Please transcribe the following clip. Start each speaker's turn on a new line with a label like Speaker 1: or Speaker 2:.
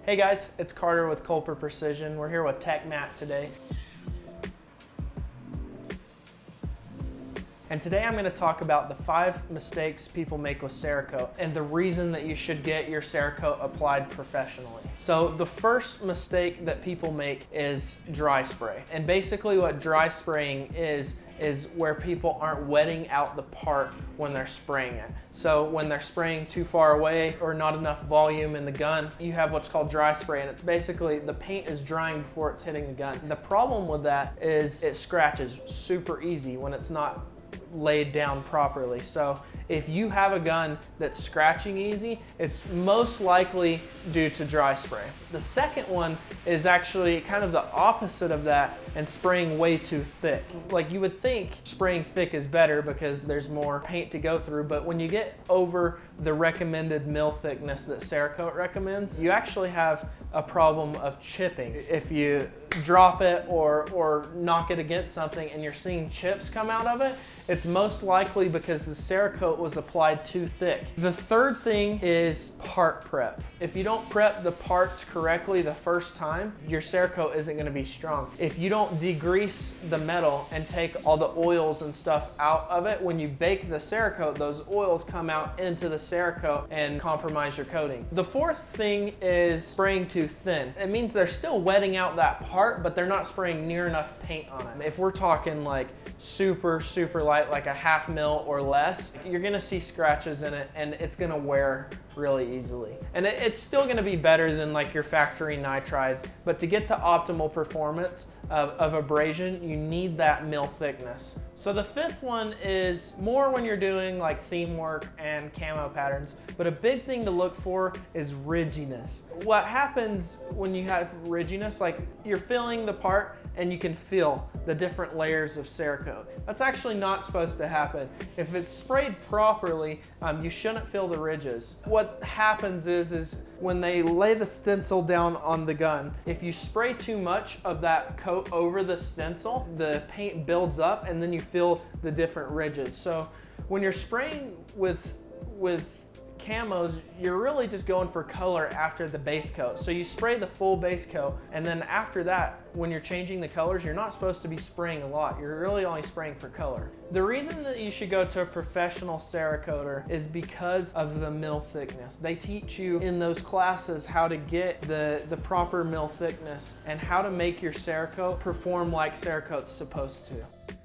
Speaker 1: Hey guys, it's Carter with Culper Precision. We're here with TekMat today. And today I'm going to talk about the 5 mistakes people make with Cerakote and the reason that you should get your Cerakote applied professionally. So the first mistake that people make is dry spray. And basically what dry spraying is where people aren't wetting out the part when they're spraying it. So when they're spraying too far away or not enough volume in the gun, you have what's called dry spray, and it's basically the paint is drying before it's hitting the gun. The problem with that is it scratches super easy when it's not laid down properly. So if you have a gun that's scratching easy, it's most likely due to dry spray. The second one is actually kind of the opposite of that and spraying way too thick. Like you would think spraying thick is better because there's more paint to go through, but when you get over the recommended mil thickness that Cerakote recommends, you actually have a problem of chipping. If you drop it or knock it against something and you're seeing chips come out of it, it's most likely because the Cerakote was applied too thick. The third thing is part prep. If you don't prep the parts correctly the first time, your Cerakote isn't going to be strong. If you don't degrease the metal and take all the oils and stuff out of it, when you bake the Cerakote, those oils come out into the Cerakote and compromise your coating. The fourth thing is spraying too thin. It means they're still wetting out that part, but they're not spraying near enough paint on it. If we're talking like super light, like a ½ mil or less, you're gonna see scratches in it and it's gonna wear really easily. And it's still gonna be better than like your factory nitride, but to get the optimal performance of abrasion, you need that mil thickness. So the fifth one is more when you're doing like theme work and camo patterns, but a big thing to look for is ridginess. What happens when you have ridginess, like you're filling the part and you can feel the different layers of Cerakote. That's actually not supposed to happen. If it's sprayed properly, you shouldn't feel the ridges. What happens is when they lay the stencil down on the gun, if you spray too much of that coat over the stencil, the paint builds up and then you feel the different ridges. So when you're spraying with camos, you're really just going for color after the base coat. So you spray the full base coat, and then after that, when you're changing the colors, you're not supposed to be spraying a lot. You're really only spraying for color. The reason that you should go to a professional Cerakoter is because of the mil thickness. They teach you in those classes how to get the proper mil thickness and how to make your Cerakote perform like Cerakote's supposed to.